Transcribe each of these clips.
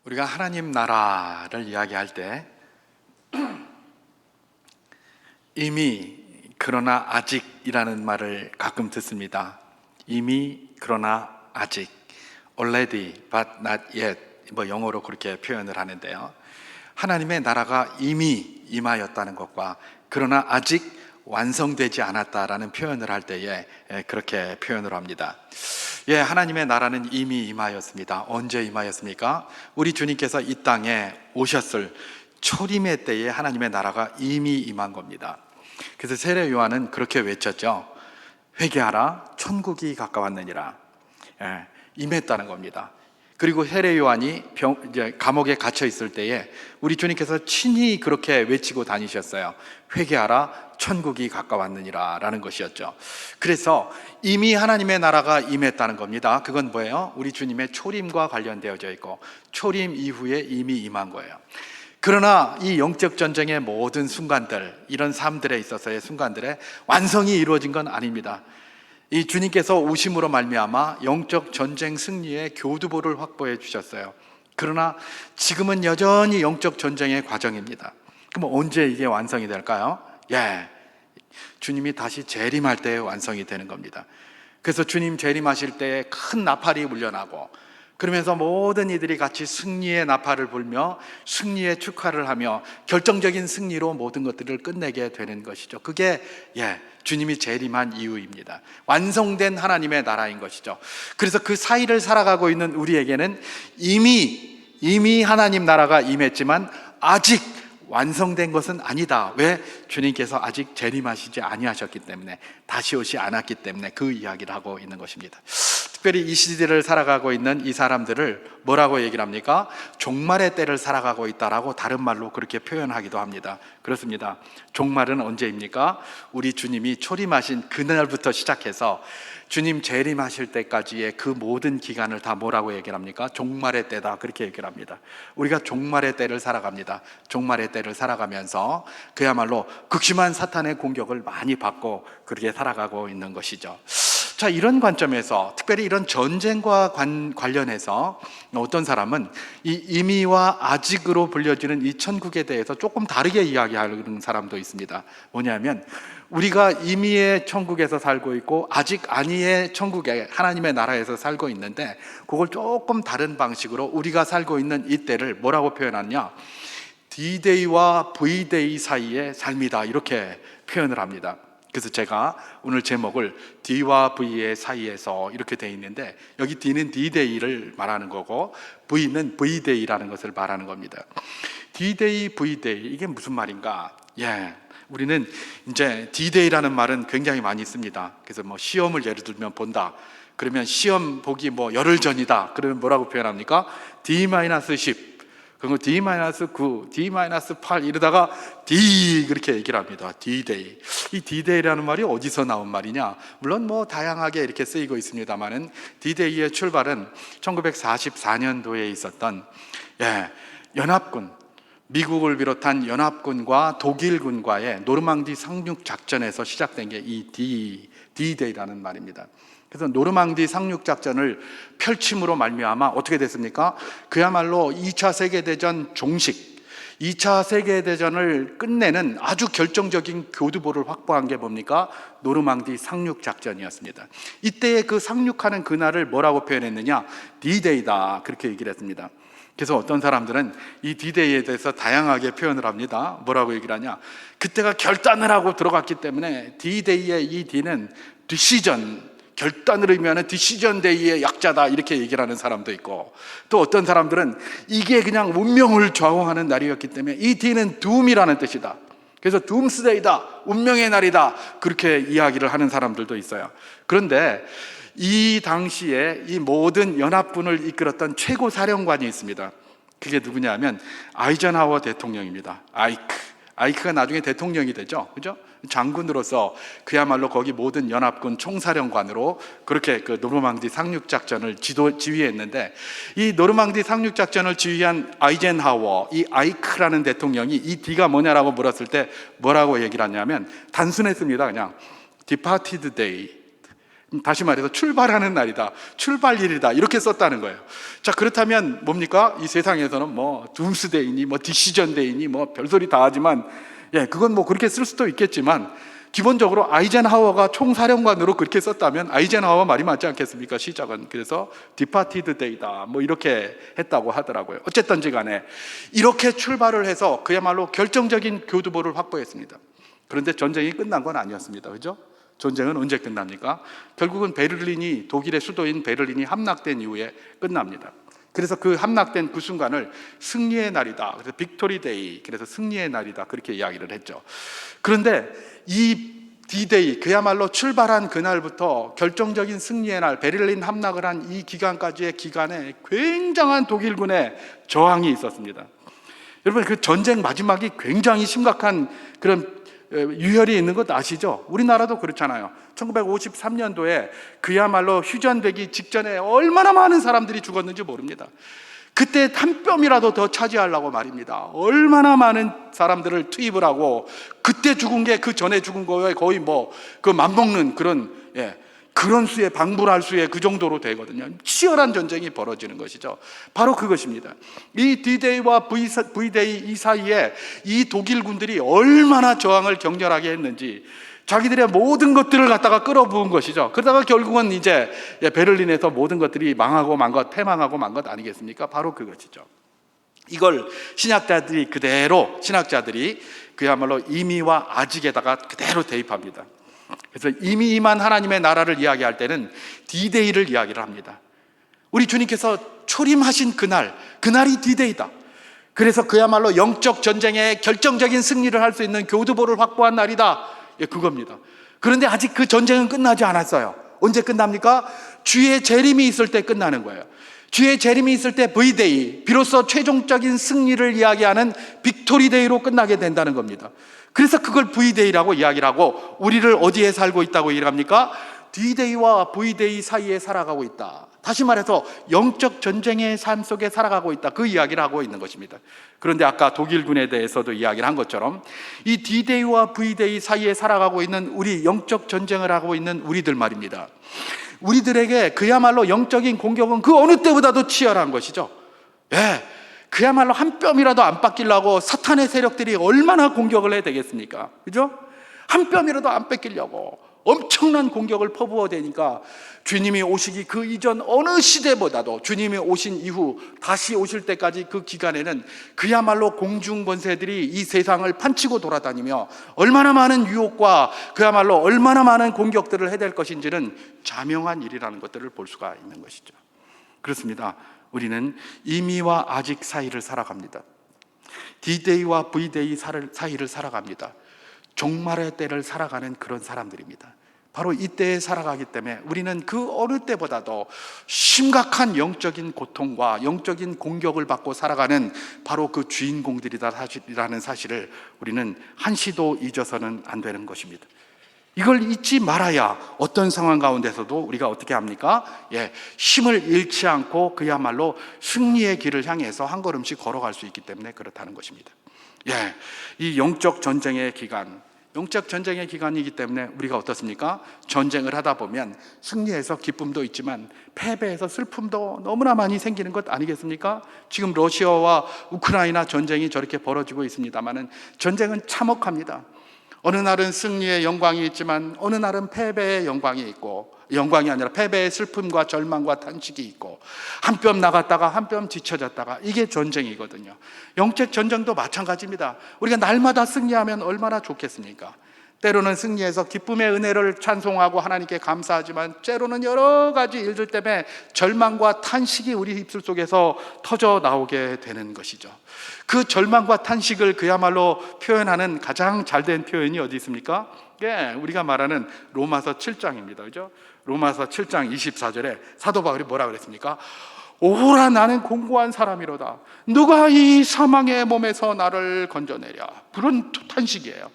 우리가 하나님 나라를 이야기할 때 이미 그러나 아직이라는 말을 가끔 듣습니다. 이미 그러나 아직, already but not yet, 영어로 그렇게 표현을 하는데요. 하나님의 나라가 이미 임하였다는 것과 그러나 아직 완성되지 않았다라는 표현을 할 때에 그렇게 표현을 합니다. 하나님의 나라는 이미 임하였습니다. 언제 임하였습니까? 우리 주님께서 이 땅에 오셨을 초림의 때에 하나님의 나라가 이미 임한 겁니다. 그래서 세례 요한은 그렇게 외쳤죠. 회개하라, 천국이 가까웠느니라. 임했다는 겁니다. 그리고 세례 요한이 감옥에 갇혀 있을 때에 우리 주님께서 친히 그렇게 외치고 다니셨어요. 회개하라, 천국이 가까웠느니라 라는 것이었죠. 그래서 이미 하나님의 나라가 임했다는 겁니다. 그건 뭐예요? 우리 주님의 초림과 관련되어져 있고 초림 이후에 이미 임한 거예요. 그러나 이 영적 전쟁의 모든 순간들, 이런 삶들에 있어서의 순간들에 완성이 이루어진 건 아닙니다. 이 주님께서 오심으로 말미암아 영적 전쟁 승리의 교두보를 확보해 주셨어요. 그러나 지금은 여전히 영적 전쟁의 과정입니다. 그럼 언제 이게 완성이 될까요? 주님이 다시 재림할 때 완성이 되는 겁니다. 그래서 주님 재림하실 때 큰 나팔이 울려나고 그러면서 모든 이들이 같이 승리의 나팔을 불며 승리의 축하를 하며 결정적인 승리로 모든 것들을 끝내게 되는 것이죠. 그게 주님이 재림한 이유입니다. 완성된 하나님의 나라인 것이죠. 그래서 그 사이를 살아가고 있는 우리에게는 이미 하나님 나라가 임했지만 아직 완성된 것은 아니다. 왜? 주님께서 아직 재림하시지 아니하셨기 때문에, 다시 오지 않았기 때문에 그 이야기를 하고 있는 것입니다. 특별히 이 시대를 살아가고 있는 이 사람들을 뭐라고 얘기를 합니까? 종말의 때를 살아가고 있다라고 다른 말로 그렇게 표현하기도 합니다. 그렇습니다. 종말은 언제입니까? 우리 주님이 초림하신 그날부터 시작해서 주님 재림하실 때까지의 그 모든 기간을 다 뭐라고 얘기를 합니까? 종말의 때다, 그렇게 얘기를 합니다. 우리가 종말의 때를 살아갑니다. 종말의 때를 살아가면서 그야말로 극심한 사탄의 공격을 많이 받고 그렇게 살아가고 있는 것이죠. 자, 이런 관점에서 특별히 이런 전쟁과 관련해서 어떤 사람은 이 이미와 아직으로 불려지는 이 천국에 대해서 조금 다르게 이야기하는 사람도 있습니다. 뭐냐면 우리가 이미의 천국에서 살고 있고 아직 아니의 천국에, 하나님의 나라에서 살고 있는데 그걸 조금 다른 방식으로 우리가 살고 있는 이 때를 뭐라고 표현하냐? D-Day와 V-Day 사이의 삶이다, 이렇게 표현을 합니다. 그래서 제가 오늘 제목을 D와 V의 사이에서 이렇게 되어 있는데, 여기 D는 D-Day를 말하는 거고 V는 V-Day라는 것을 말하는 겁니다. D-Day, V-Day, 이게 무슨 말인가? 우리는 이제 D-Day라는 말은 굉장히 많이 씁니다. 그래서 시험을 예를 들면 본다. 그러면 시험 보기 열흘 전이다. 그러면 뭐라고 표현합니까? D-10, 그리고 D-9, D-8 이러다가 D, 그렇게 얘기를 합니다. D-Day. 이 D-Day라는 말이 어디서 나온 말이냐? 물론 다양하게 이렇게 쓰이고 있습니다만은 D-Day의 출발은 1944년도에 있었던 연합군, 미국을 비롯한 연합군과 독일군과의 노르망디 상륙 작전에서 시작된 게 이 D-Day라는 말입니다. 그래서 노르망디 상륙 작전을 펼침으로 말미암아 어떻게 됐습니까? 그야말로 2차 세계대전 종식, 2차 세계대전을 끝내는 아주 결정적인 교두보를 확보한 게 뭡니까? 노르망디 상륙 작전이었습니다. 이때의 그 상륙하는 그날을 뭐라고 표현했느냐? D-Day다, 그렇게 얘기를 했습니다. 그래서 어떤 사람들은 이 D-Day에 대해서 다양하게 표현을 합니다. 뭐라고 얘기를 하냐? 그때가 결단을 하고 들어갔기 때문에 D-Day의 이 D는 디시전, 결단을 의미하는 디시전 데이의 약자다, 이렇게 얘기를 하는 사람도 있고, 또 어떤 사람들은 이게 그냥 운명을 좌우하는 날이었기 때문에 이 D는 둠이라는 뜻이다, 그래서 둠스데이다, 운명의 날이다, 그렇게 이야기를 하는 사람들도 있어요. 그런데 이 당시에 이 모든 연합군을 이끌었던 최고 사령관이 있습니다. 그게 누구냐면 아이젠하워 대통령입니다. 아이크가 나중에 대통령이 되죠, 그죠? 장군으로서 그야말로 거기 모든 연합군 총사령관으로 그렇게 그 노르망디 상륙작전을 지휘했는데, 이 노르망디 상륙작전을 지휘한 아이젠하워, 이 아이크라는 대통령이 이 D가 뭐냐라고 물었을 때 뭐라고 얘기를 하냐면 단순했습니다. 그냥 Departed Day, 다시 말해서 출발하는 날이다, 출발일이다, 이렇게 썼다는 거예요. 자, 그렇다면 뭡니까? 이 세상에서는 뭐 둠스데이니 뭐 디시전데이니 뭐 별소리 다 하지만, 그건 뭐 그렇게 쓸 수도 있겠지만, 기본적으로 아이젠하워가 총사령관으로 그렇게 썼다면 아이젠하워 말이 맞지 않겠습니까? 시작은. 그래서 디파티드 데이다 뭐 이렇게 했다고 하더라고요. 어쨌든지 간에 이렇게 출발을 해서 그야말로 결정적인 교두보를 확보했습니다. 그런데 전쟁이 끝난 건 아니었습니다. 그죠? 전쟁은 언제 끝납니까? 결국은 베를린이, 독일의 수도인 베를린이 함락된 이후에 끝납니다. 그래서 그 함락된 그 순간을 승리의 날이다, 그래서 빅토리 데이, 그래서 승리의 날이다, 그렇게 이야기를 했죠. 그런데 이 D-Day, 그야말로 출발한 그날부터 결정적인 승리의 날, 베를린 함락을 한 이 기간까지의 기간에 굉장한 독일군의 저항이 있었습니다. 여러분, 그 전쟁 마지막이 굉장히 심각한 그런 유혈이 있는 것 아시죠? 우리나라도 그렇잖아요. 1953년도에 그야말로 휴전되기 직전에 얼마나 많은 사람들이 죽었는지 모릅니다. 그때 한 뼘이라도 더 차지하려고 말입니다. 얼마나 많은 사람들을 투입을 하고, 그때 죽은 게 그 전에 죽은 거에 거의 뭐 그 맞먹는 그런, 그런 수에, 방불할 수에 그 정도로 되거든요. 치열한 전쟁이 벌어지는 것이죠. 바로 그것입니다. 이 D-Day와 V-Day 이 사이에 이 독일군들이 얼마나 저항을 격렬하게 했는지, 자기들의 모든 것들을 갖다가 끌어부은 것이죠. 그러다가 결국은 이제 베를린에서 모든 것들이 망하고 만 것, 패망하고 만 것 아니겠습니까? 바로 그것이죠. 이걸 신학자들이 그야말로 임의와 아직에다가 그대로 대입합니다. 그래서 이미 임한 하나님의 나라를 이야기할 때는 D-Day를 이야기를 합니다. 우리 주님께서 초림하신 그날이 D-Day다. 그래서 그야말로 영적 전쟁의 결정적인 승리를 할 수 있는 교두보를 확보한 날이다, 그겁니다. 그런데 아직 그 전쟁은 끝나지 않았어요. 언제 끝납니까? 주의 재림이 있을 때 끝나는 거예요. 주의 재림이 있을 때 V-Day, 비로소 최종적인 승리를 이야기하는 빅토리 데이로 끝나게 된다는 겁니다. 그래서 그걸 V-Day라고 이야기를 하고, 우리를 어디에 살고 있다고 이야기합니까? D-Day와 V-Day 사이에 살아가고 있다. 다시 말해서 영적 전쟁의 삶 속에 살아가고 있다, 그 이야기를 하고 있는 것입니다. 그런데 아까 독일군에 대해서도 이야기를 한 것처럼 이 D-Day와 V-Day 사이에 살아가고 있는 우리, 영적 전쟁을 하고 있는 우리들 말입니다. 우리들에게 그야말로 영적인 공격은 그 어느 때보다도 치열한 것이죠. 그야말로 한 뼘이라도 안 뺏기려고 사탄의 세력들이 얼마나 공격을 해야 되겠습니까? 그죠? 한 뼘이라도 안 뺏기려고 엄청난 공격을 퍼부어 대니까, 주님이 오시기 그 이전 어느 시대보다도 주님이 오신 이후 다시 오실 때까지 그 기간에는 그야말로 공중 권세들이 이 세상을 판치고 돌아다니며 얼마나 많은 유혹과 그야말로 얼마나 많은 공격들을 해댈 것인지는 자명한 일이라는 것들을 볼 수가 있는 것이죠. 그렇습니다. 우리는 임의와 아직 사이를 살아갑니다. D-Day와 V-Day 사이를 살아갑니다. 종말의 때를 살아가는 그런 사람들입니다. 바로 이때에 살아가기 때문에 우리는 그 어느 때보다도 심각한 영적인 고통과 영적인 공격을 받고 살아가는 바로 그 주인공들이라는 사실을 우리는 한시도 잊어서는 안 되는 것입니다. 이걸 잊지 말아야 어떤 상황 가운데서도 우리가 어떻게 합니까? 힘을 잃지 않고 그야말로 승리의 길을 향해서 한 걸음씩 걸어갈 수 있기 때문에 그렇다는 것입니다. 이 영적 전쟁의 기간이기 때문에 우리가 어떻습니까? 전쟁을 하다 보면 승리해서 기쁨도 있지만 패배해서 슬픔도 너무나 많이 생기는 것 아니겠습니까? 지금 러시아와 우크라이나 전쟁이 저렇게 벌어지고 있습니다만은 전쟁은 참혹합니다. 어느 날은 승리의 영광이 있지만 어느 날은 패배의 영광이 있고, 영광이 아니라 패배의 슬픔과 절망과 탄식이 있고, 한 뼘 나갔다가 한 뼘 뒤쳐졌다가, 이게 전쟁이거든요. 영적 전쟁도 마찬가지입니다. 우리가 날마다 승리하면 얼마나 좋겠습니까? 때로는 승리해서 기쁨의 은혜를 찬송하고 하나님께 감사하지만, 때로는 여러 가지 일들 때문에 절망과 탄식이 우리 입술 속에서 터져 나오게 되는 것이죠. 그 절망과 탄식을 그야말로 표현하는 가장 잘된 표현이 어디 있습니까? 우리가 말하는 로마서 7장입니다. 그죠? 로마서 7장 24절에 사도 바울이 뭐라 그랬습니까? 오라, 나는 공고한 사람이로다. 누가 이 사망의 몸에서 나를 건져내랴. 그런 탄식이에요.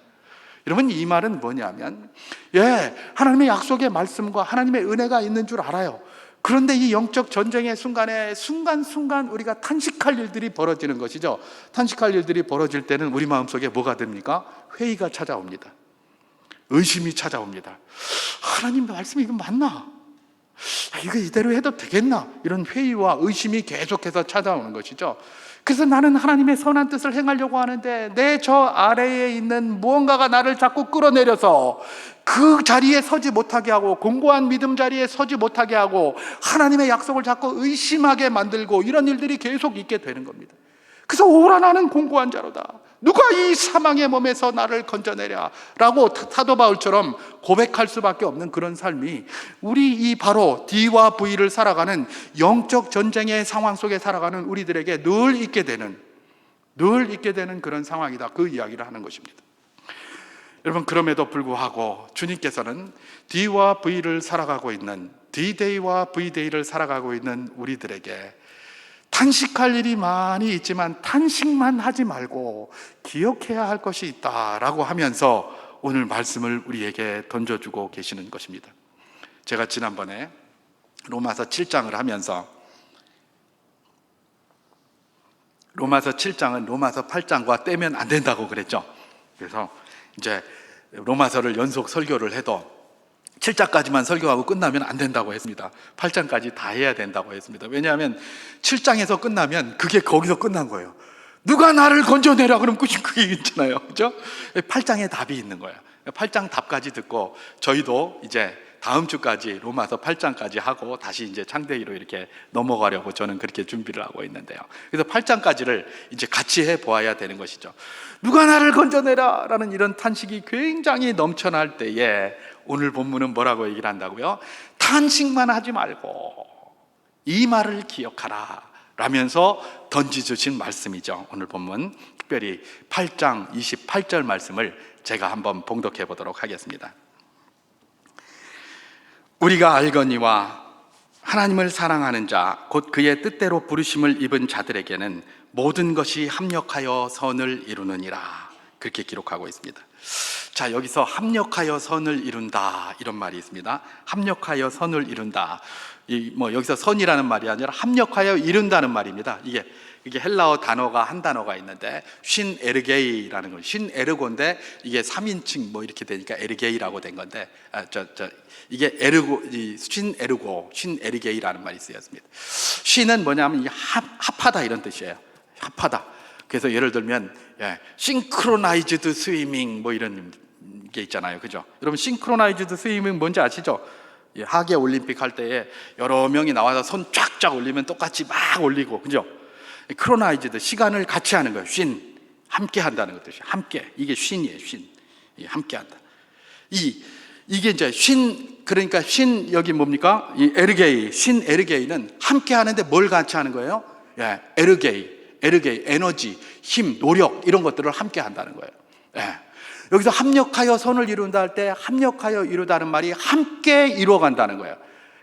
여러분, 이 말은 뭐냐면, 하나님의 약속의 말씀과 하나님의 은혜가 있는 줄 알아요. 그런데 이 영적 전쟁의 순간에 순간순간 우리가 탄식할 일들이 벌어지는 것이죠. 탄식할 일들이 벌어질 때는 우리 마음속에 뭐가 됩니까? 회의가 찾아옵니다. 의심이 찾아옵니다. 하나님 말씀이 이거 맞나? 이거 이대로 해도 되겠나? 이런 회의와 의심이 계속해서 찾아오는 것이죠. 그래서 나는 하나님의 선한 뜻을 행하려고 하는데 내 저 아래에 있는 무언가가 나를 자꾸 끌어내려서 그 자리에 서지 못하게 하고, 공고한 믿음 자리에 서지 못하게 하고, 하나님의 약속을 자꾸 의심하게 만들고, 이런 일들이 계속 있게 되는 겁니다. 그래서 오라 나는 공고한 자로다, 누가 이 사망의 몸에서 나를 건져내랴 라고 사도 바울처럼 고백할 수밖에 없는 그런 삶이 우리 이 바로 D와 V를 살아가는 영적 전쟁의 상황 속에 살아가는 우리들에게 늘 있게 되는 그런 상황이다, 그 이야기를 하는 것입니다. 여러분, 그럼에도 불구하고 주님께서는 D와 V를 살아가고 있는, D-Day와 V-Day를 살아가고 있는 우리들에게 탄식할 일이 많이 있지만 탄식만 하지 말고 기억해야 할 것이 있다라고 하면서 오늘 말씀을 우리에게 던져주고 계시는 것입니다. 제가 지난번에 로마서 7장을 하면서 로마서 7장은 로마서 8장과 떼면 안 된다고 그랬죠. 그래서 이제 로마서를 연속 설교를 해도 7장까지만 설교하고 끝나면 안 된다고 했습니다. 8장까지 다 해야 된다고 했습니다. 왜냐하면 7장에서 끝나면 그게 거기서 끝난 거예요. 누가 나를 건져내라 그러면 그게 있잖아요, 그렇죠? 8장에 답이 있는 거예요. 8장 답까지 듣고 저희도 이제 다음 주까지 로마서 8장까지 하고 다시 이제 창대기로 이렇게 넘어가려고 저는 그렇게 준비를 하고 있는데요. 그래서 8장까지를 이제 같이 해 보아야 되는 것이죠. 누가 나를 건져내라 라는 이런 탄식이 굉장히 넘쳐날 때에 오늘 본문은 뭐라고 얘기를 한다고요? 탄식만 하지 말고 이 말을 기억하라 라면서 던져주신 말씀이죠. 오늘 본문 특별히 8장 28절 말씀을 제가 한번 봉독해 보도록 하겠습니다. 우리가 알거니와 하나님을 사랑하는 자, 곧 그의 뜻대로 부르심을 입은 자들에게는 모든 것이 합력하여 선을 이루느니라, 그렇게 기록하고 있습니다. 자, 여기서 합력하여 선을 이룬다 이런 말이 있습니다. 합력하여 선을 이룬다. 여기서 선이라는 말이 아니라 합력하여 이룬다는 말입니다. 이게 헬라어 단어가 한 단어가 있는데 쉰 에르게이라는 거, 쉰 에르고인데 이게 3인칭 이렇게 되니까 에르게이라고 된 건데, 이게 에르고, 쉰 에르고, 쉰 에르게이라는 말이 쓰였습니다. 쉰은 뭐냐면 합하다 이런 뜻이에요. 합하다. 그래서 예를 들면 싱크로나이즈드 스위밍 이런 게 있잖아요, 그죠? 여러분, 싱크로나이즈드 스위밍 뭔지 아시죠? 하계 올림픽 할 때에 여러 명이 나와서 손 쫙쫙 올리면 똑같이 막 올리고, 그죠? 크로나이즈드, 시간을 같이 하는 거예요. 쉰, 함께 한다는 것 뜻이에요. 함께, 이게 쉰이에요. 쉰, 함께 한다. 이게 이제 그러니까 여기 뭡니까? 이 에르게이, 쉰 에르게이는 함께 하는데 뭘 같이 하는 거예요? 에르게이, 에너지, 힘, 노력 이런 것들을 함께 한다는 거예요. 여기서 합력하여 선을 이룬다 할 때 합력하여 이루다는 말이 함께 이루어간다는 거예요.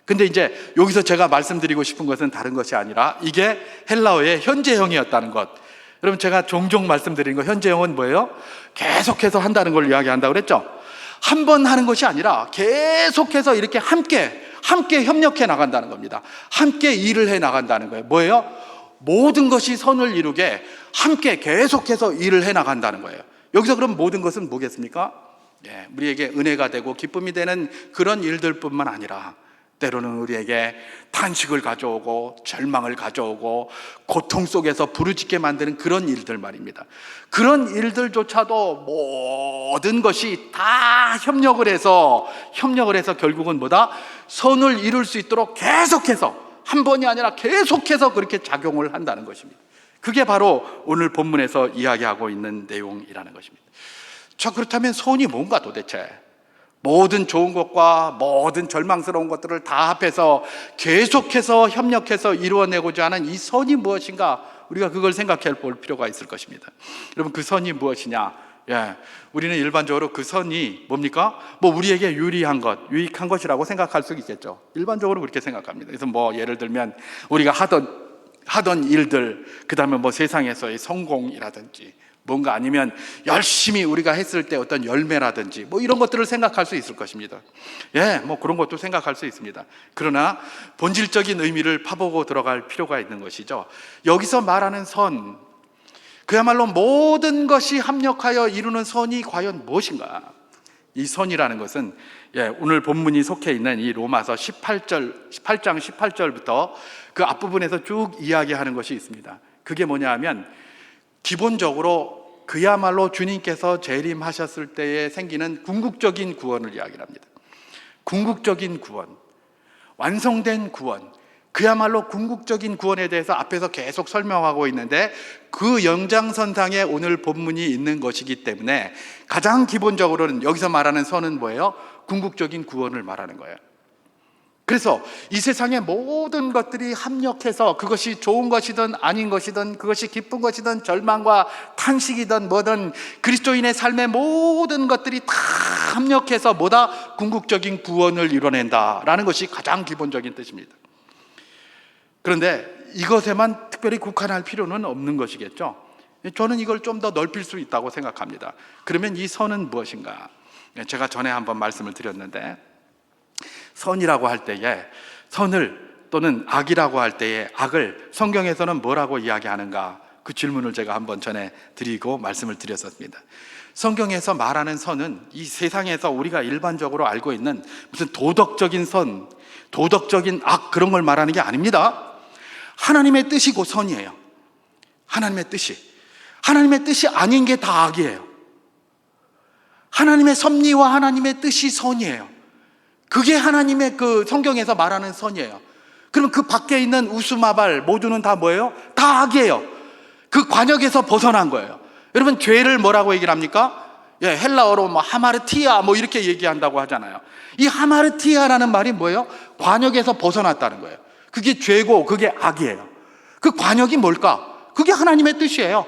근데 이제 여기서 제가 말씀드리고 싶은 것은 다른 것이 아니라 이게 헬라어의 현재형이었다는 것. 여러분, 제가 종종 말씀드리는 거, 현재형은 뭐예요? 계속해서 한다는 걸 이야기한다고 그랬죠? 한 번 하는 것이 아니라 계속해서 이렇게 함께 협력해 나간다는 겁니다. 함께 일을 해 나간다는 거예요. 뭐예요? 모든 것이 선을 이루게 함께 계속해서 일을 해 나간다는 거예요. 여기서 그럼 모든 것은 뭐겠습니까? 우리에게 은혜가 되고 기쁨이 되는 그런 일들뿐만 아니라 때로는 우리에게 탄식을 가져오고 절망을 가져오고 고통 속에서 부르짖게 만드는 그런 일들 말입니다. 그런 일들조차도 모든 것이 다 협력을 해서 결국은 뭐다? 선을 이룰 수 있도록 계속해서, 한 번이 아니라 계속해서 그렇게 작용을 한다는 것입니다. 그게 바로 오늘 본문에서 이야기하고 있는 내용이라는 것입니다. 자, 그렇다면 선이 뭔가 도대체? 모든 좋은 것과 모든 절망스러운 것들을 다 합해서 계속해서 협력해서 이루어내고자 하는 이 선이 무엇인가, 우리가 그걸 생각해 볼 필요가 있을 것입니다. 여러분, 그 선이 무엇이냐? 우리는 일반적으로 그 선이 뭡니까? 우리에게 유리한 것, 유익한 것이라고 생각할 수 있겠죠. 일반적으로 그렇게 생각합니다. 그래서 예를 들면 우리가 하던 일들, 그 다음에 세상에서의 성공이라든지 뭔가, 아니면 열심히 우리가 했을 때 어떤 열매라든지 이런 것들을 생각할 수 있을 것입니다. 그런 것도 생각할 수 있습니다. 그러나 본질적인 의미를 파보고 들어갈 필요가 있는 것이죠. 여기서 말하는 선, 그야말로 모든 것이 합력하여 이루는 선이 과연 무엇인가? 이 선이라는 것은 오늘 본문이 속해 있는 이 로마서 18장 18절부터 그 앞부분에서 쭉 이야기하는 것이 있습니다. 그게 뭐냐 하면 기본적으로 그야말로 주님께서 재림하셨을 때에 생기는 궁극적인 구원을 이야기합니다. 궁극적인 구원, 완성된 구원, 그야말로 궁극적인 구원에 대해서 앞에서 계속 설명하고 있는데 그 연장선상에 오늘 본문이 있는 것이기 때문에 가장 기본적으로는 여기서 말하는 선은 뭐예요? 궁극적인 구원을 말하는 거예요. 그래서 이 세상의 모든 것들이 합력해서 그것이 좋은 것이든 아닌 것이든 그것이 기쁜 것이든 절망과 탄식이든 뭐든 그리스도인의 삶의 모든 것들이 다 합력해서 뭐다? 궁극적인 구원을 이뤄낸다라는 것이 가장 기본적인 뜻입니다. 그런데 이것에만 특별히 국한할 필요는 없는 것이겠죠. 저는 이걸 좀 더 넓힐 수 있다고 생각합니다. 그러면 이 선은 무엇인가? 제가 전에 한번 말씀을 드렸는데 선이라고 할 때에 선을 또는 악이라고 할 때에 악을 성경에서는 뭐라고 이야기하는가? 그 질문을 제가 한번 전에 드리고 말씀을 드렸었습니다. 성경에서 말하는 선은 이 세상에서 우리가 일반적으로 알고 있는 무슨 도덕적인 선, 도덕적인 악 그런 걸 말하는 게 아닙니다. 하나님의 뜻이고 선이에요. 하나님의 뜻이 아닌 게 다 악이에요. 하나님의 섭리와 하나님의 뜻이 선이에요. 그게 하나님의 그 성경에서 말하는 선이에요. 그러면 그 밖에 있는 우스마발 모두는 다 뭐예요? 다 악이에요. 그 관역에서 벗어난 거예요. 여러분 죄를 뭐라고 얘기를 합니까? 헬라어로 뭐 하마르티아 뭐 이렇게 얘기한다고 하잖아요. 이 하마르티아라는 말이 뭐예요? 관역에서 벗어났다는 거예요. 그게 죄고 그게 악이에요. 그 관역이 뭘까? 그게 하나님의 뜻이에요.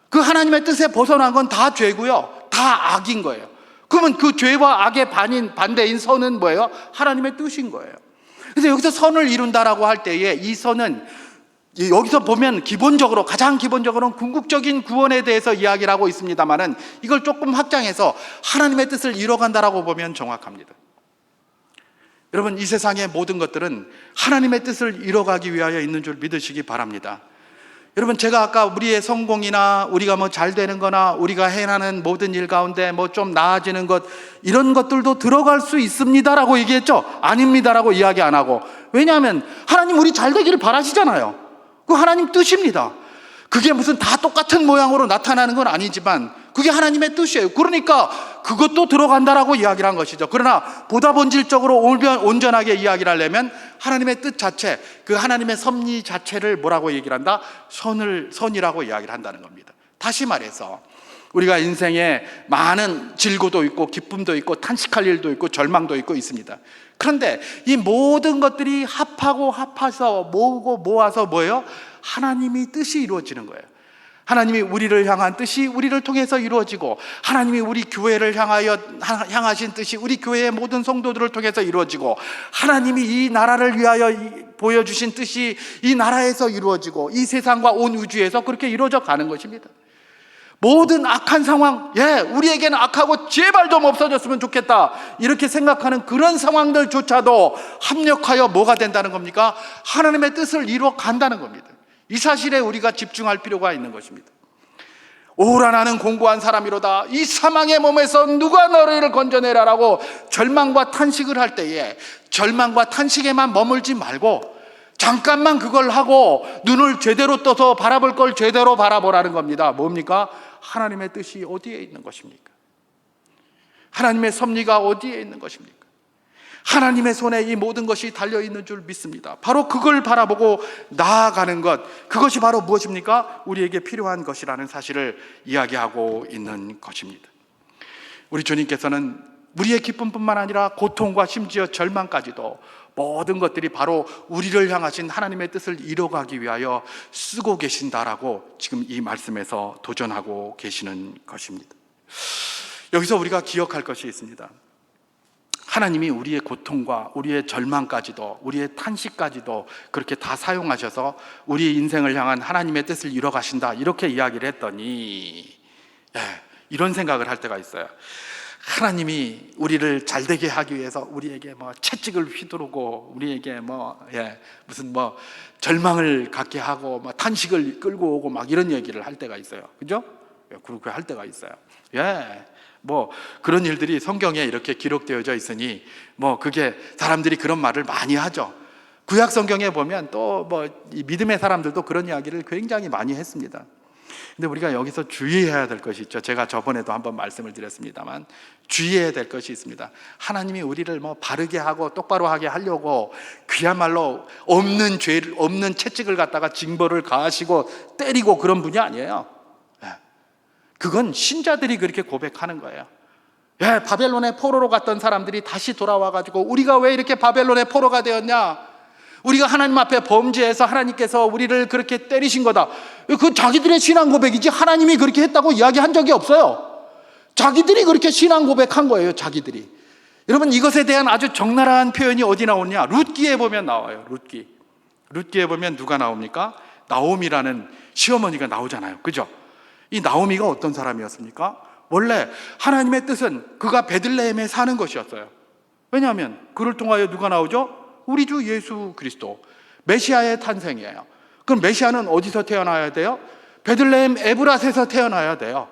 그 하나님의 뜻에 벗어난 건 다 죄고요, 다 악인 거예요. 그러면 그 죄와 악의 반대인 선은 뭐예요? 하나님의 뜻인 거예요. 그래서 여기서 선을 이룬다라고 할 때에 이 선은 여기서 보면 기본적으로 가장 기본적으로는 궁극적인 구원에 대해서 이야기를 하고 있습니다만은 이걸 조금 확장해서 하나님의 뜻을 이뤄간다라고 보면 정확합니다. 여러분 이 세상의 모든 것들은 하나님의 뜻을 이뤄가기 위하여 있는 줄 믿으시기 바랍니다. 여러분 제가 아까 우리의 성공이나 우리가 뭐 잘 되는 거나 우리가 해나는 모든 일 가운데 뭐 좀 나아지는 것 이런 것들도 들어갈 수 있습니다라고 얘기했죠? 아닙니다라고 이야기 안 하고. 왜냐하면 하나님 우리 잘 되기를 바라시잖아요. 그 하나님 뜻입니다. 그게 무슨 다 똑같은 모양으로 나타나는 건 아니지만 그게 하나님의 뜻이에요. 그러니까 그것도 들어간다라고 이야기를 한 것이죠. 그러나 보다 본질적으로 온전하게 이야기를 하려면 하나님의 뜻 자체, 그 하나님의 섭리 자체를 뭐라고 얘기를 한다? 선이라고 이야기를 한다는 겁니다. 다시 말해서 우리가 인생에 많은 질고도 있고 기쁨도 있고 탄식할 일도 있고 절망도 있고 있습니다. 그런데 이 모든 것들이 합해서 모으고 모아서 뭐예요? 하나님이 뜻이 이루어지는 거예요. 하나님이 우리를 향한 뜻이 우리를 통해서 이루어지고 하나님이 우리 교회를 향하신 뜻이 우리 교회의 모든 성도들을 통해서 이루어지고 하나님이 이 나라를 위하여 보여주신 뜻이 이 나라에서 이루어지고 이 세상과 온 우주에서 그렇게 이루어져 가는 것입니다. 모든 악한 상황, 우리에게는 악하고 제발 좀 없어졌으면 좋겠다 이렇게 생각하는 그런 상황들조차도 합력하여 뭐가 된다는 겁니까? 하나님의 뜻을 이루어 간다는 겁니다. 이 사실에 우리가 집중할 필요가 있는 것입니다. 오라 나는 공고한 사람이로다 이 사망의 몸에서 누가 너희를 건져내라라고 절망과 탄식을 할 때에 절망과 탄식에만 머물지 말고 잠깐만 그걸 하고 눈을 제대로 떠서 바라볼 걸 제대로 바라보라는 겁니다. 뭡니까? 하나님의 뜻이 어디에 있는 것입니까? 하나님의 섭리가 어디에 있는 것입니까? 하나님의 손에 이 모든 것이 달려있는 줄 믿습니다. 바로 그걸 바라보고 나아가는 것, 그것이 바로 무엇입니까? 우리에게 필요한 것이라는 사실을 이야기하고 있는 것입니다. 우리 주님께서는 우리의 기쁨뿐만 아니라 고통과 심지어 절망까지도 모든 것들이 바로 우리를 향하신 하나님의 뜻을 이뤄가기 위하여 쓰고 계신다라고 지금 이 말씀에서 도전하고 계시는 것입니다. 여기서 우리가 기억할 것이 있습니다. 하나님이 우리의 고통과 우리의 절망까지도 우리의 탄식까지도 그렇게 다 사용하셔서 우리의 인생을 향한 하나님의 뜻을 이뤄가신다 이렇게 이야기를 했더니 이런 생각을 할 때가 있어요. 하나님이 우리를 잘되게 하기 위해서 우리에게 뭐 채찍을 휘두르고 우리에게 무슨 절망을 갖게 하고 탄식을 끌고 오고 막 이런 얘기를 할 때가 있어요. 그죠? 그렇게 할 때가 있어요. 뭐 그런 일들이 성경에 이렇게 기록되어져 있으니 뭐 그게 사람들이 그런 말을 많이 하죠. 구약 성경에 보면 또 뭐 믿음의 사람들도 그런 이야기를 굉장히 많이 했습니다. 근데 우리가 여기서 주의해야 될 것이 있죠. 제가 저번에도 한번 말씀을 드렸습니다만 주의해야 될 것이 있습니다. 하나님이 우리를 뭐 바르게 하고 똑바로 하게 하려고 그야말로 없는 죄를, 없는 채찍을 갖다가 징벌을 가하시고 때리고 그런 분이 아니에요. 그건 신자들이 그렇게 고백하는 거예요. 바벨론의 포로로 갔던 사람들이 다시 돌아와가지고 우리가 왜 이렇게 바벨론의 포로가 되었냐? 우리가 하나님 앞에 범죄해서 하나님께서 우리를 그렇게 때리신 거다. 그 자기들의 신앙 고백이지 하나님이 그렇게 했다고 이야기한 적이 없어요. 자기들이 그렇게 신앙 고백한 거예요. 자기들이. 여러분, 이것에 대한 아주 적나라한 표현이 어디 나오냐? 룻기에 보면 나와요. 룻기에 보면 누가 나옵니까? 나오미라는 시어머니가 나오잖아요. 그죠? 이 나오미가 어떤 사람이었습니까? 원래 하나님의 뜻은 그가 베들레헴에 사는 것이었어요. 왜냐하면 그를 통하여 누가 나오죠? 우리 주 예수 그리스도, 메시아의 탄생이에요. 그럼 메시아는 어디서 태어나야 돼요? 베들레헴 에브랏에서 태어나야 돼요.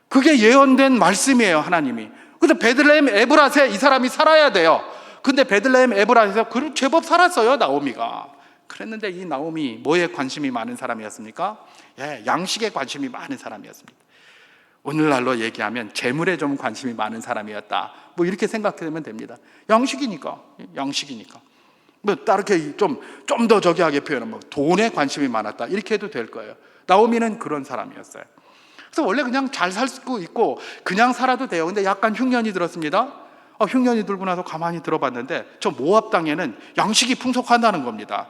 그게 예언된 말씀이에요. 하나님이. 그래서 베들레헴 에브랏에 이 사람이 살아야 돼요. 근데 베들레헴 에브랏에서 그를 제법 살았어요. 나오미가. 그랬는데 이 나오미 뭐에 관심이 많은 사람이었습니까? 양식에 관심이 많은 사람이었습니다. 오늘날로 얘기하면 재물에 좀 관심이 많은 사람이었다, 뭐 이렇게 생각하면 됩니다. 양식이니까. 뭐 다르게 좀 더 저기하게 표현하면 뭐 돈에 관심이 많았다, 이렇게 해도 될 거예요. 나오미는 그런 사람이었어요. 그래서 원래 그냥 잘 살 수 있고 그냥 살아도 돼요. 근데 약간 흉년이 들었습니다. 흉년이 들고 나서 가만히 들어봤는데 저 모압 땅에는 양식이 풍족한다는 겁니다.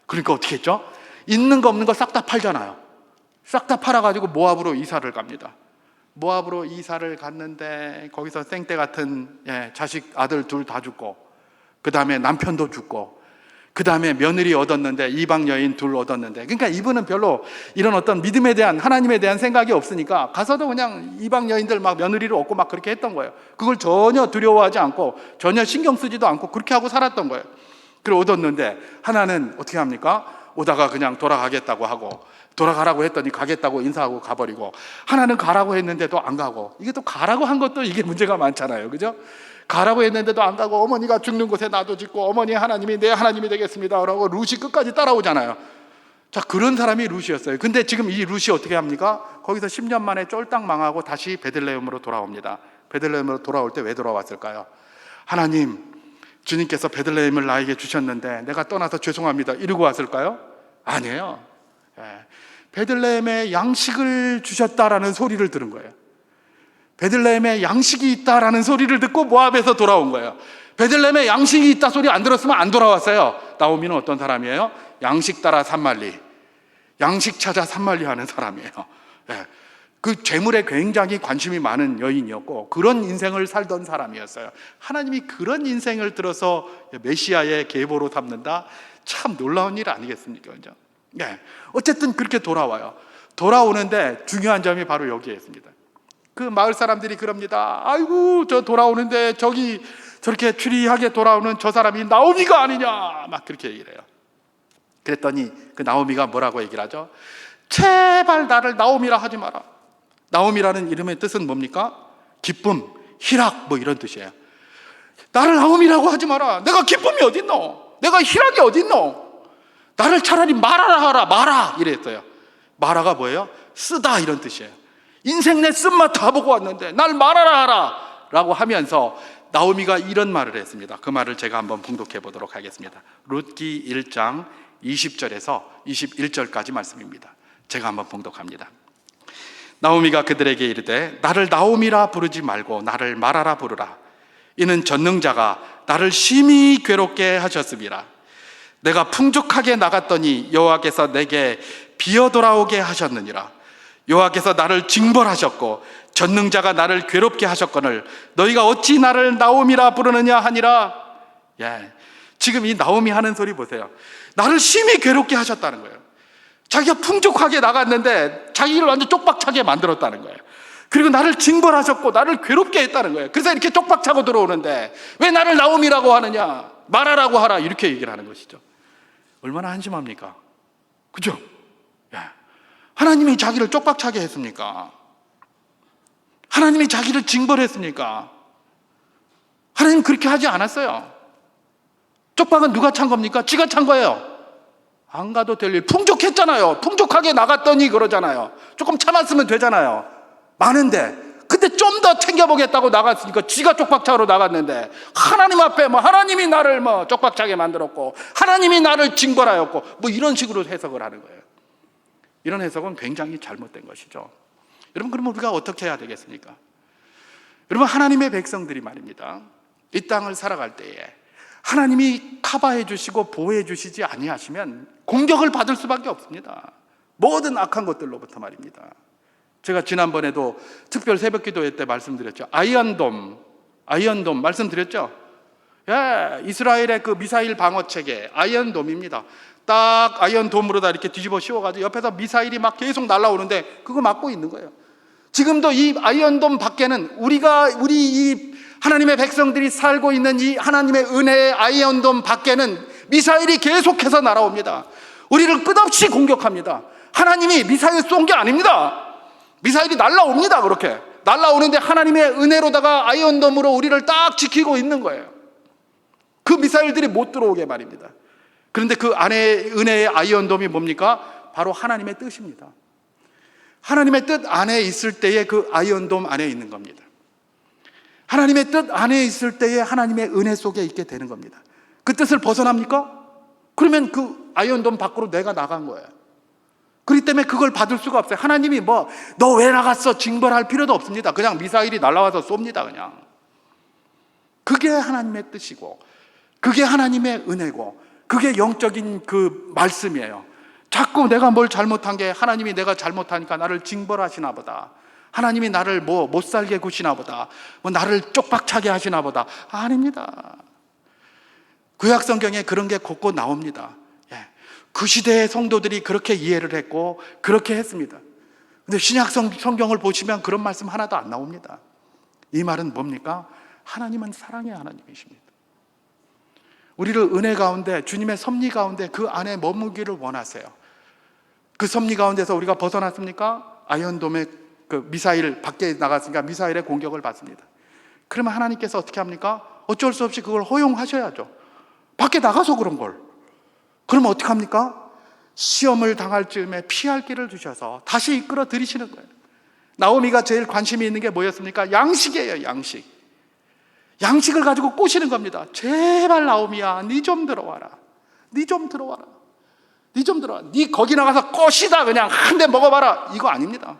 그러니까 어떻게 했죠? 있는 거 없는 거 싹 다 팔잖아요. 싹 다 팔아가지고 모압으로 이사를 갑니다. 모압으로 이사를 갔는데 거기서 생떼 같은 자식 아들 둘 다 죽고, 그 다음에 남편도 죽고, 그 다음에 며느리 얻었는데 이방 여인 둘 얻었는데, 그러니까 이분은 별로 이런 어떤 믿음에 대한, 하나님에 대한 생각이 없으니까 가서도 그냥 이방 여인들 막 며느리를 얻고 막 그렇게 했던 거예요. 그걸 전혀 두려워하지 않고 전혀 신경 쓰지도 않고 그렇게 하고 살았던 거예요. 그걸 얻었는데 하나는 어떻게 합니까? 오다가 그냥 돌아가겠다고 하고, 돌아가라고 했더니 가겠다고 인사하고 가버리고, 하나는 가라고 했는데도 안 가고, 이게 또 가라고 한 것도 이게 문제가 많잖아요. 그죠? 가라고 했는데도 안 가고, 어머니가 죽는 곳에 나도 짓고, 어머니 하나님이 내 하나님이 되겠습니다 라고 룻이 끝까지 따라오잖아요. 자, 그런 사람이 룻이었어요. 근데 지금 이 룻이 어떻게 합니까? 거기서 10년 만에 쫄딱 망하고 다시 베들레헴으로 돌아옵니다. 베들레헴으로 돌아올 때 왜 돌아왔을까요? 하나님, 주님께서 베들레헴을 나에게 주셨는데 내가 떠나서 죄송합니다, 이러고 왔을까요? 아니에요. 베들레헴에 양식을 주셨다라는 소리를 들은 거예요. 베들레헴에 양식이 있다라는 소리를 듣고 모압에서 돌아온 거예요. 베들레헴에 양식이 있다 소리 안 들었으면 안 돌아왔어요. 나오미는 어떤 사람이에요? 양식 따라 산말리, 양식 찾아 산말리 하는 사람이에요. 그 재물에 굉장히 관심이 많은 여인이었고 그런 인생을 살던 사람이었어요. 하나님이 그런 인생을 들어서 메시아의 계보로 삼는다? 참 놀라운 일 아니겠습니까? 그죠? 어쨌든 그렇게 돌아와요. 돌아오는데 중요한 점이 바로 여기에 있습니다. 그 마을 사람들이 그럽니다. 아이고, 저 돌아오는데 저기 저렇게 추리하게 돌아오는 저 사람이 나오미가 아니냐, 막 그렇게 얘기를 해요. 그랬더니 그 나오미가 뭐라고 얘기를 하죠? 제발 나를 나오미라 하지 마라. 나오미라는 이름의 뜻은 뭡니까? 기쁨, 희락, 뭐 이런 뜻이에요. 나를 나오미라고 하지 마라. 내가 기쁨이 어딨노? 내가 희락이 어딨노? 나를 차라리 마라라 하라. 마라 이랬어요. 마라가 뭐예요? 쓰다, 이런 뜻이에요. 인생 내 쓴맛 다 보고 왔는데 날 말하라 하라 라고 하면서 나오미가 이런 말을 했습니다. 그 말을 제가 한번 봉독해 보도록 하겠습니다. 룻기 1장 20절에서 21절까지 말씀입니다. 제가 한번 봉독합니다. 나오미가 그들에게 이르되 나를 나오미라 부르지 말고 나를 마라라 부르라. 이는 전능자가 나를 심히 괴롭게 하셨음이라. 내가 풍족하게 나갔더니 여호와께서 내게 비어 돌아오게 하셨느니라. 여호와께서 나를 징벌하셨고 전능자가 나를 괴롭게 하셨거늘 너희가 어찌 나를 나오미라 부르느냐 하니라. 지금 이 나오미 하는 소리 보세요. 나를 심히 괴롭게 하셨다는 거예요. 자기가 풍족하게 나갔는데 자기를 완전 쪽박차게 만들었다는 거예요. 그리고 나를 징벌하셨고 나를 괴롭게 했다는 거예요. 그래서 이렇게 쪽박차고 들어오는데 왜 나를 나오미라고 하느냐, 말하라고 하라, 이렇게 얘기를 하는 것이죠. 얼마나 한심합니까? 그죠? 하나님이 자기를 쪽박차게 했습니까? 하나님이 자기를 징벌했습니까? 하나님 그렇게 하지 않았어요. 쪽박은 누가 찬 겁니까? 지가 찬 거예요. 안 가도 될 일. 풍족했잖아요. 풍족하게 나갔더니 그러잖아요. 조금 참았으면 되잖아요. 많은데. 근데 좀 더 챙겨보겠다고 나갔으니까 지가 쪽박차로 나갔는데, 하나님 앞에 하나님이 나를 쪽박차게 만들었고, 하나님이 나를 징벌하였고, 이런 식으로 해석을 하는 거예요. 이런 해석은 굉장히 잘못된 것이죠. 여러분, 그러면 우리가 어떻게 해야 되겠습니까? 여러분, 하나님의 백성들이 말입니다, 이 땅을 살아갈 때에 하나님이 커버해 주시고 보호해 주시지 아니하시면 공격을 받을 수밖에 없습니다. 모든 악한 것들로부터 말입니다. 제가 지난번에도 특별 새벽기도회 때 말씀드렸죠. 아이언돔 말씀드렸죠. 예, 이스라엘의 그 미사일 방어 체계 아이언돔입니다. 딱 아이언돔으로 다 이렇게 뒤집어 씌워가지고 옆에서 미사일이 막 계속 날아오는데 그거 막고 있는 거예요. 지금도 이 아이언돔 밖에는 우리 이 하나님의 백성들이 살고 있는 이 하나님의 은혜의 아이언돔 밖에는 미사일이 계속해서 날아옵니다. 우리를 끝없이 공격합니다. 하나님이 미사일 쏜 게 아닙니다. 미사일이 날아옵니다. 그렇게 날아오는데 하나님의 은혜로다가 아이언돔으로 우리를 딱 지키고 있는 거예요. 그 미사일들이 못 들어오게 말입니다. 그런데 그 안에 은혜의 아이언돔이 뭡니까? 바로 하나님의 뜻입니다. 하나님의 뜻 안에 있을 때에 그 아이언돔 안에 있는 겁니다. 하나님의 뜻 안에 있을 때에 하나님의 은혜 속에 있게 되는 겁니다. 그 뜻을 벗어납니까? 그러면 그 아이언돔 밖으로 내가 나간 거예요. 그렇기 때문에 그걸 받을 수가 없어요. 하나님이 너 왜 나갔어? 징벌할 필요도 없습니다. 그냥 미사일이 날아와서 쏩니다. 그냥. 그게 하나님의 뜻이고, 그게 하나님의 은혜고, 그게 영적인 그 말씀이에요. 자꾸 내가 뭘 잘못한 게 하나님이 내가 잘못하니까 나를 징벌하시나 보다, 하나님이 나를 못 살게 구시나 보다, 나를 쪽박차게 하시나 보다. 아닙니다. 구약 성경에 그런 게 곳곳 나옵니다. 그 시대의 성도들이 그렇게 이해를 했고 그렇게 했습니다. 근데 신약 성경을 보시면 그런 말씀 하나도 안 나옵니다. 이 말은 뭡니까? 하나님은 사랑의 하나님이십니다. 우리를 은혜 가운데, 주님의 섭리 가운데 그 안에 머무기를 원하세요. 그 섭리 가운데서 우리가 벗어났습니까? 아이언돔의 그 미사일 밖에 나갔으니까 미사일의 공격을 받습니다. 그러면 하나님께서 어떻게 합니까? 어쩔 수 없이 그걸 허용하셔야죠. 밖에 나가서 그런 걸. 그러면 어떻게 합니까? 시험을 당할 즈음에 피할 길을 주셔서 다시 이끌어 들이시는 거예요. 나오미가 제일 관심이 있는 게 뭐였습니까? 양식이에요. 양식을 가지고 꼬시는 겁니다. 제발 나오미야, 네 좀 들어와라. 네 거기 나가서 꼬시다 그냥 한 대 먹어봐라. 이거 아닙니다.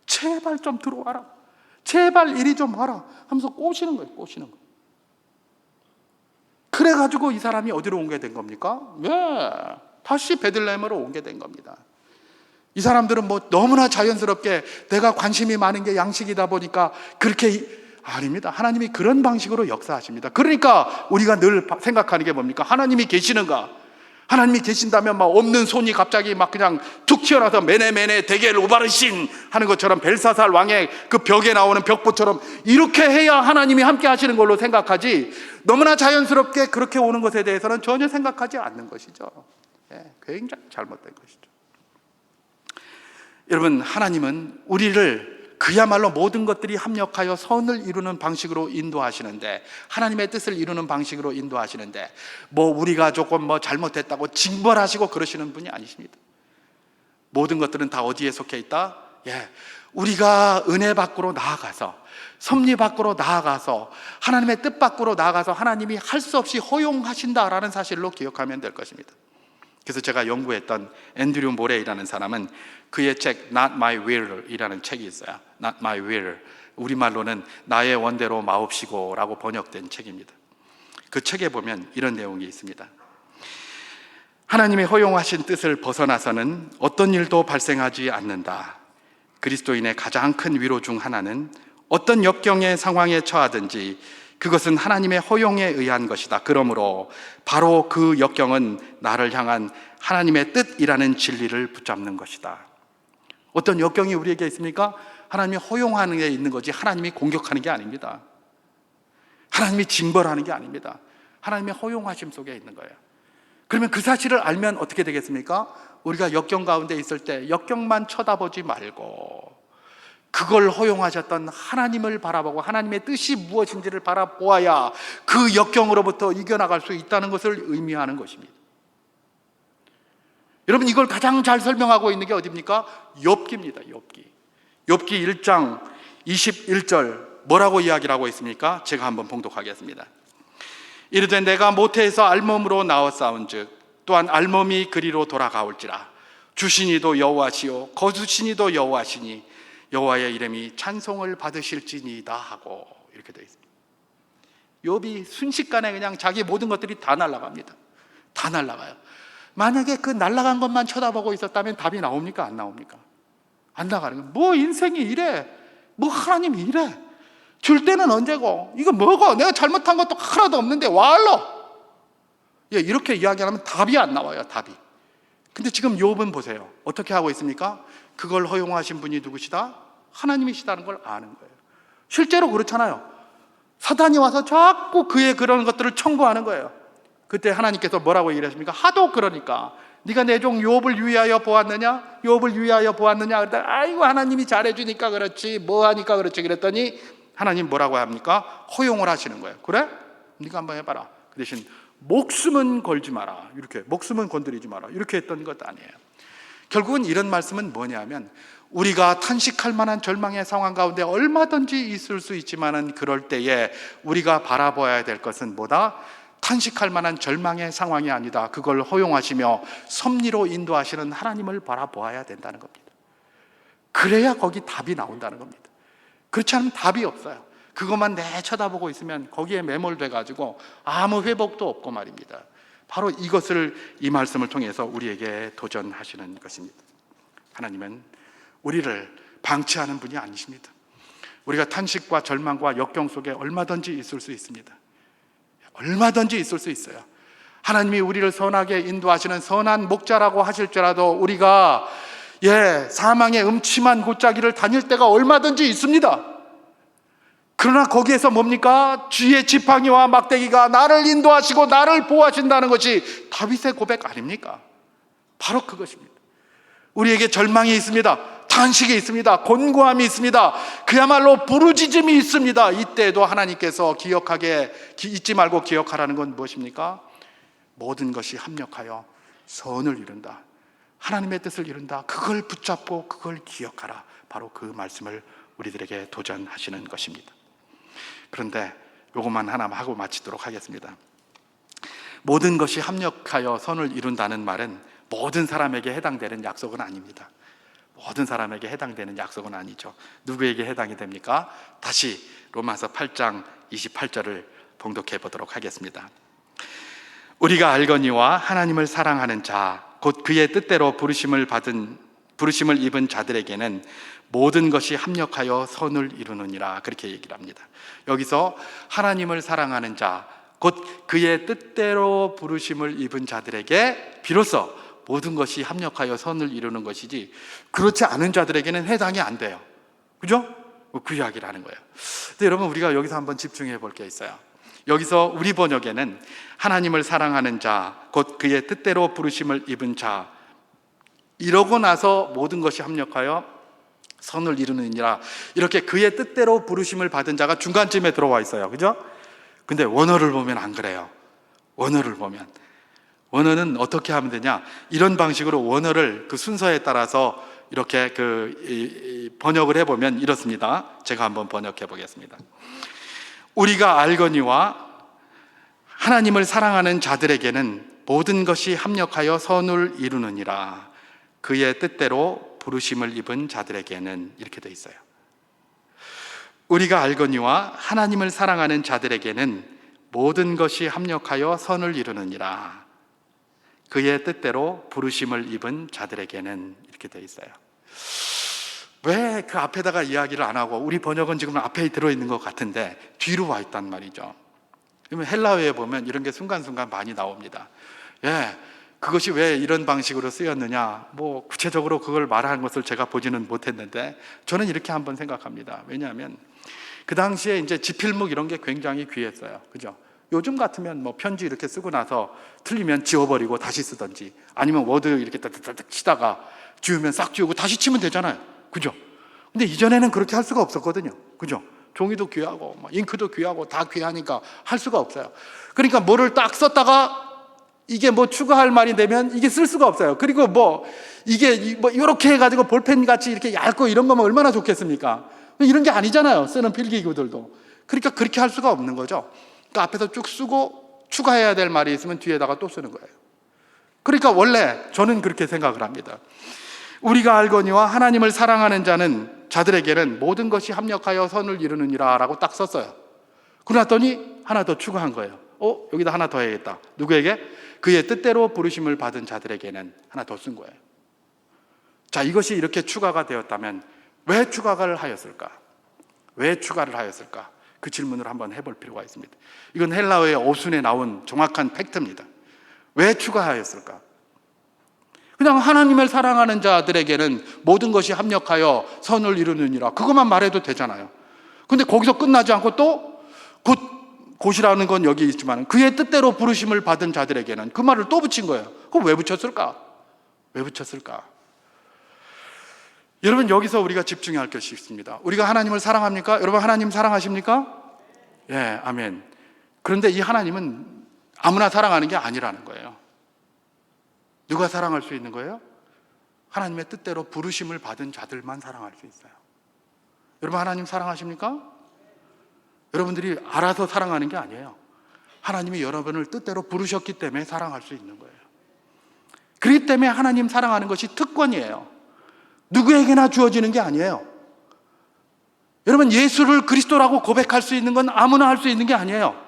제발 좀 들어와라. 제발 이리 좀 와라 하면서 꼬시는 거예요. 그래가지고 이 사람이 어디로 오게 된 겁니까? 다시 베들레헴으로 오게 된 겁니다. 이 사람들은 너무나 자연스럽게 내가 관심이 많은 게 양식이다 보니까 그렇게, 아닙니다. 하나님이 그런 방식으로 역사하십니다. 그러니까 우리가 늘 생각하는 게 뭡니까? 하나님이 계시는가? 하나님이 계신다면 없는 손이 갑자기 그냥 툭 튀어나와서 메네 대겔 우바르신 하는 것처럼, 벨사살 왕의 그 벽에 나오는 벽보처럼 이렇게 해야 하나님이 함께 하시는 걸로 생각하지, 너무나 자연스럽게 그렇게 오는 것에 대해서는 전혀 생각하지 않는 것이죠. 굉장히 잘못된 것이죠. 여러분, 하나님은 우리를 그야말로 모든 것들이 합력하여 선을 이루는 방식으로 인도하시는데, 하나님의 뜻을 이루는 방식으로 인도하시는데, 우리가 조금 잘못했다고 징벌하시고 그러시는 분이 아니십니다. 모든 것들은 다 어디에 속해 있다? 우리가 은혜 밖으로 나아가서, 섭리 밖으로 나아가서, 하나님의 뜻 밖으로 나아가서 하나님이 할 수 없이 허용하신다라는 사실로 기억하면 될 것입니다. 그래서 제가 연구했던 앤드류 모레이라는 사람은 그의 책 Not My Will 이라는 책이 있어요. Not My Will, 우리말로는 나의 원대로 마옵시고 라고 번역된 책입니다. 그 책에 보면 이런 내용이 있습니다. 하나님의 허용하신 뜻을 벗어나서는 어떤 일도 발생하지 않는다. 그리스도인의 가장 큰 위로 중 하나는 어떤 역경의 상황에 처하든지 그것은 하나님의 허용에 의한 것이다. 그러므로 바로 그 역경은 나를 향한 하나님의 뜻이라는 진리를 붙잡는 것이다. 어떤 역경이 우리에게 있습니까? 하나님이 허용하는 게 있는 거지 하나님이 공격하는 게 아닙니다. 하나님이 징벌하는 게 아닙니다. 하나님의 허용하심 속에 있는 거예요. 그러면 그 사실을 알면 어떻게 되겠습니까? 우리가 역경 가운데 있을 때 역경만 쳐다보지 말고 그걸 허용하셨던 하나님을 바라보고 하나님의 뜻이 무엇인지를 바라보아야 그 역경으로부터 이겨나갈 수 있다는 것을 의미하는 것입니다. 여러분, 이걸 가장 잘 설명하고 있는 게 어디입니까? 욥기입니다. 욥기 1장 21절 뭐라고 이야기를 하고 있습니까? 제가 한번 봉독하겠습니다. 이르되 내가 모태에서 알몸으로 나왔사온즉 또한 알몸이 그리로 돌아가올지라. 주신이도 여호와시요 거두신이도 여호와시니 여호와의 이름이 찬송을 받으실지니이다 하고 이렇게 되어 있습니다. 욥이 순식간에 그냥 자기 모든 것들이 다 날아갑니다. 다 날아가요. 만약에 그 날아간 것만 쳐다보고 있었다면 답이 나옵니까? 안 나옵니까? 안 나가는 거예요. 뭐 인생이 이래, 뭐 하나님이 이래, 줄 때는 언제고, 이거 뭐고, 내가 잘못한 것도 하나도 없는데 와알로, 이렇게 이야기하면 답이 안 나와요. 답이. 근데 지금 욥은 보세요. 어떻게 하고 있습니까? 그걸 허용하신 분이 누구시다? 하나님이시다는 걸 아는 거예요. 실제로 그렇잖아요. 사단이 와서 자꾸 그의 그런 것들을 청구하는 거예요. 그때 하나님께서 뭐라고 얘기하십니까? 하도 그러니까 네가 내 종 욥을 위하여 보았느냐? 욥을 위하여 보았느냐? 그랬더니 아이고 하나님이 잘해주니까 그렇지, 뭐 하니까 그렇지 그랬더니 하나님 뭐라고 합니까? 허용을 하시는 거예요. 그래? 네가 한번 해봐라. 그 대신 목숨은 걸지 마라, 이렇게, 목숨은 건드리지 마라, 이렇게 했던 것 아니에요. 결국은 이런 말씀은 뭐냐면 우리가 탄식할 만한 절망의 상황 가운데 얼마든지 있을 수 있지만은 그럴 때에 우리가 바라봐야 될 것은 뭐다? 탄식할 만한 절망의 상황이 아니다. 그걸 허용하시며 섭리로 인도하시는 하나님을 바라보아야 된다는 겁니다. 그래야 거기 답이 나온다는 겁니다. 그렇지 않으면 답이 없어요. 그것만 쳐다보고 있으면 거기에 매몰돼 가지고 아무 회복도 없고 말입니다. 바로 이것을 이 말씀을 통해서 우리에게 도전하시는 것입니다. 하나님은 우리를 방치하는 분이 아니십니다. 우리가 탄식과 절망과 역경 속에 얼마든지 있을 수 있습니다. 얼마든지 있을 수 있어요. 하나님이 우리를 선하게 인도하시는 선한 목자라고 하실지라도 우리가 사망의 음침한 골짜기를 다닐 때가 얼마든지 있습니다. 그러나 거기에서 뭡니까? 쥐의 지팡이와 막대기가 나를 인도하시고 나를 보호하신다는 것이 다윗의 고백 아닙니까? 바로 그것입니다. 우리에게 절망이 있습니다. 탄식이 있습니다. 곤고함이 있습니다. 그야말로 부르짖음이 있습니다. 이때에도 하나님께서 잊지 말고 기억하라는 건 무엇입니까? 모든 것이 합력하여 선을 이룬다. 하나님의 뜻을 이룬다. 그걸 붙잡고 그걸 기억하라. 바로 그 말씀을 우리들에게 도전하시는 것입니다. 그런데 이것만 하나 하고 마치도록 하겠습니다. 모든 것이 합력하여 선을 이룬다는 말은 모든 사람에게 해당되는 약속은 아닙니다. 모든 사람에게 해당되는 약속은 아니죠. 누구에게 해당이 됩니까? 다시 로마서 8장 28절을 봉독해 보도록 하겠습니다. 우리가 알거니와 하나님을 사랑하는 자, 곧 그의 뜻대로 부르심을 입은 자들에게는 모든 것이 합력하여 선을 이루느니라, 그렇게 얘기를 합니다. 여기서 하나님을 사랑하는 자, 곧 그의 뜻대로 부르심을 입은 자들에게 비로소 모든 것이 합력하여 선을 이루는 것이지, 그렇지 않은 자들에게는 해당이 안 돼요. 그죠? 그 이야기를 하는 거예요. 근데 여러분, 우리가 여기서 한번 집중해 볼 게 있어요. 여기서 우리 번역에는 하나님을 사랑하는 자, 곧 그의 뜻대로 부르심을 입은 자, 이러고 나서 모든 것이 합력하여 선을 이루느니라, 이렇게 그의 뜻대로 부르심을 받은 자가 중간쯤에 들어와 있어요. 그죠? 근데 원어를 보면 안 그래요. 원어는 어떻게 하면 되냐? 이런 방식으로 원어를 그 순서에 따라서 이렇게 번역을 해보면 이렇습니다. 제가 한번 번역해 보겠습니다. 우리가 알거니와 하나님을 사랑하는 자들에게는 모든 것이 합력하여 선을 이루느니라, 그의 뜻대로 부르심을 입은 자들에게는, 이렇게 돼 있어요. 우리가 알거니와 하나님을 사랑하는 자들에게는 모든 것이 합력하여 선을 이루느니라, 그의 뜻대로 부르심을 입은 자들에게는, 이렇게 돼 있어요. 왜 그 앞에다가 이야기를 안 하고, 우리 번역은 지금 앞에 들어있는 것 같은데 뒤로 와 있단 말이죠. 그러면 헬라어에 보면 이런 게 순간순간 많이 나옵니다. 그것이 왜 이런 방식으로 쓰였느냐, 뭐 구체적으로 그걸 말하는 것을 제가 보지는 못했는데 저는 이렇게 한번 생각합니다. 왜냐하면 그 당시에 이제 지필묵 이런 게 굉장히 귀했어요. 그죠? 요즘 같으면 뭐 편지 이렇게 쓰고 나서 틀리면 지워버리고 다시 쓰든지, 아니면 워드 이렇게 따닥따닥 치다가 지우면 싹 지우고 다시 치면 되잖아요. 그죠? 근데 이전에는 그렇게 할 수가 없었거든요. 그죠? 종이도 귀하고 잉크도 귀하고 다 귀하니까 할 수가 없어요. 그러니까 뭐를 딱 썼다가 이게 뭐 추가할 말이 되면 이게 쓸 수가 없어요. 그리고 이게 이렇게 해가지고 볼펜 같이 이렇게 얇고 이런 거면 얼마나 좋겠습니까? 이런 게 아니잖아요. 쓰는 필기구들도. 그러니까 그렇게 할 수가 없는 거죠. 그러니까 앞에서 쭉 쓰고 추가해야 될 말이 있으면 뒤에다가 또 쓰는 거예요. 그러니까 원래 저는 그렇게 생각을 합니다. 우리가 알거니와 하나님을 사랑하는 자들에게는 모든 것이 합력하여 선을 이루느니라 라고 딱 썼어요. 그러더니 하나 더 추가한 거예요. 여기다 하나 더 해야겠다. 누구에게? 그의 뜻대로 부르심을 받은 자들에게는 하나 더 쓴 거예요. 자, 이것이 이렇게 추가가 되었다면 왜 추가를 하였을까? 왜 추가를 하였을까? 그 질문을 한번 해볼 필요가 있습니다. 이건 헬라어의 어순에 나온 정확한 팩트입니다. 왜 추가하였을까? 그냥 하나님을 사랑하는 자들에게는 모든 것이 합력하여 선을 이루느니라, 그것만 말해도 되잖아요. 근데 거기서 끝나지 않고 또 곧이라는 건 여기 있지만 그의 뜻대로 부르심을 받은 자들에게는, 그 말을 또 붙인 거예요. 그럼 왜 붙였을까? 왜 붙였을까? 여러분, 여기서 우리가 집중해야 할 것이 있습니다. 우리가 하나님을 사랑합니까? 여러분, 하나님 사랑하십니까? 예, 아멘. 그런데 이 하나님은 아무나 사랑하는 게 아니라는 거예요. 누가 사랑할 수 있는 거예요? 하나님의 뜻대로 부르심을 받은 자들만 사랑할 수 있어요. 여러분, 하나님 사랑하십니까? 여러분들이 알아서 사랑하는 게 아니에요. 하나님이 여러분을 뜻대로 부르셨기 때문에 사랑할 수 있는 거예요. 그렇기 때문에 하나님 사랑하는 것이 특권이에요. 누구에게나 주어지는 게 아니에요. 여러분, 예수를 그리스도라고 고백할 수 있는 건 아무나 할 수 있는 게 아니에요.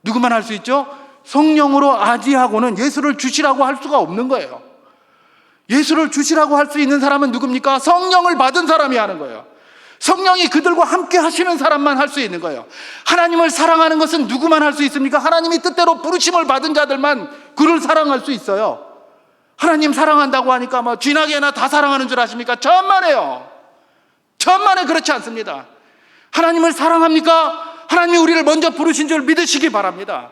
누구만 할 수 있죠? 성령으로 아지하고는 예수를 주시라고 할 수가 없는 거예요. 예수를 주시라고 할 수 있는 사람은 누굽니까? 성령을 받은 사람이 하는 거예요. 성령이 그들과 함께 하시는 사람만 할 수 있는 거예요. 하나님을 사랑하는 것은 누구만 할 수 있습니까? 하나님이 뜻대로 부르심을 받은 자들만 그를 사랑할 수 있어요. 하나님 사랑한다고 하니까 쥐나개나 다 사랑하는 줄 아십니까? 천만에요. 천만에 그렇지 않습니다. 하나님을 사랑합니까? 하나님이 우리를 먼저 부르신 줄 믿으시기 바랍니다.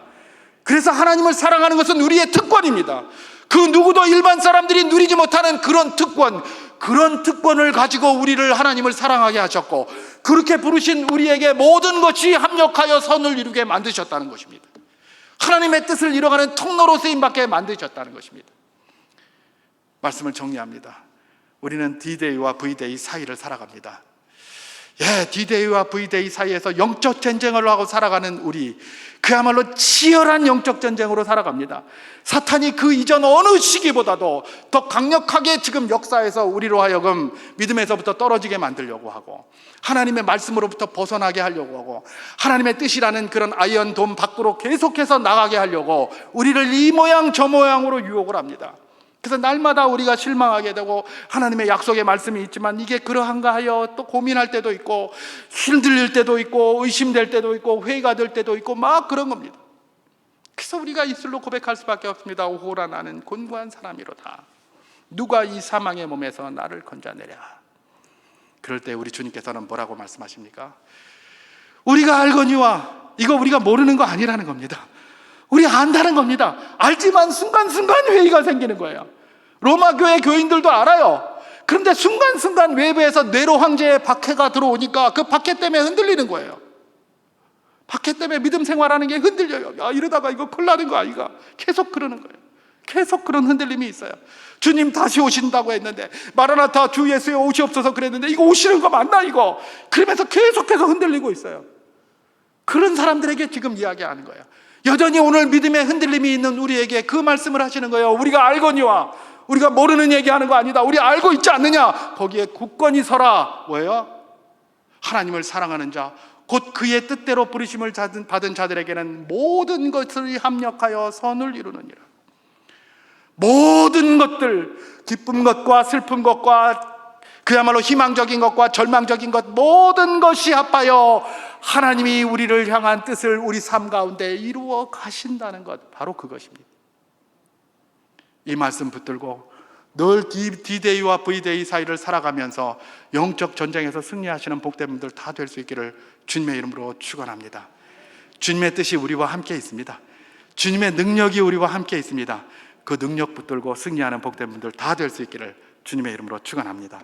그래서 하나님을 사랑하는 것은 우리의 특권입니다. 그 누구도 일반 사람들이 누리지 못하는 그런 특권을 가지고 우리를, 하나님을 사랑하게 하셨고, 그렇게 부르신 우리에게 모든 것이 합력하여 선을 이루게 만드셨다는 것입니다. 하나님의 뜻을 이뤄가는 통로로 쓰임받게 만드셨다는 것입니다. 말씀을 정리합니다. 우리는 D-Day와 V-Day 사이를 살아갑니다. D-Day와 V-Day 사이에서 영적 전쟁을 하고 살아가는 우리, 그야말로 치열한 영적 전쟁으로 살아갑니다. 사탄이 그 이전 어느 시기보다도 더 강력하게 지금 역사에서 우리로 하여금 믿음에서부터 떨어지게 만들려고 하고, 하나님의 말씀으로부터 벗어나게 하려고 하고, 하나님의 뜻이라는 그런 아이언돔 밖으로 계속해서 나가게 하려고 우리를 이 모양 저 모양으로 유혹을 합니다. 그래서 날마다 우리가 실망하게 되고, 하나님의 약속의 말씀이 있지만 이게 그러한가 하여 또 고민할 때도 있고, 힘들릴 때도 있고, 의심될 때도 있고, 회의가 될 때도 있고, 막 그런 겁니다. 그래서 우리가 입술로 고백할 수밖에 없습니다. 오호라, 나는 곤고한 사람이로다. 누가 이 사망의 몸에서 나를 건져내랴. 그럴 때 우리 주님께서는 뭐라고 말씀하십니까? 우리가 알거니와, 이거 우리가 모르는 거 아니라는 겁니다. 우리 안다는 겁니다. 알지만 순간순간 회의가 생기는 거예요. 로마 교회 교인들도 알아요. 그런데 순간순간 외부에서 네로 황제의 박해가 들어오니까 그 박해 때문에 흔들리는 거예요. 박해 때문에 믿음 생활하는 게 흔들려요. 이러다가 이거 큰일 나는 거 아이가? 계속 그러는 거예요. 계속 그런 흔들림이 있어요. 주님 다시 오신다고 했는데, 마라나타 주 예수의 오시옵소서 그랬는데, 이거 오시는 거 맞나 이거? 그러면서 계속해서 흔들리고 있어요. 그런 사람들에게 지금 이야기하는 거예요. 여전히 오늘 믿음의 흔들림이 있는 우리에게 그 말씀을 하시는 거예요. 우리가 알거니와, 우리가 모르는 얘기하는 거 아니다. 우리 알고 있지 않느냐? 거기에 굳건히 서라. 뭐예요? 하나님을 사랑하는 자, 곧 그의 뜻대로 부르심을 받은 자들에게는 모든 것을 합력하여 선을 이루느니라. 모든 것들, 기쁜 것과 슬픈 것과 그야말로 희망적인 것과 절망적인 것, 모든 것이 합하여 하나님이 우리를 향한 뜻을 우리 삶 가운데 이루어 가신다는 것, 바로 그것입니다. 이 말씀 붙들고 늘 D-Day와 V-Day 사이를 살아가면서 영적 전쟁에서 승리하시는 복된 분들 다 될 수 있기를 주님의 이름으로 축원합니다. 주님의 뜻이 우리와 함께 있습니다. 주님의 능력이 우리와 함께 있습니다. 그 능력 붙들고 승리하는 복된 분들 다 될 수 있기를 주님의 이름으로 축원합니다.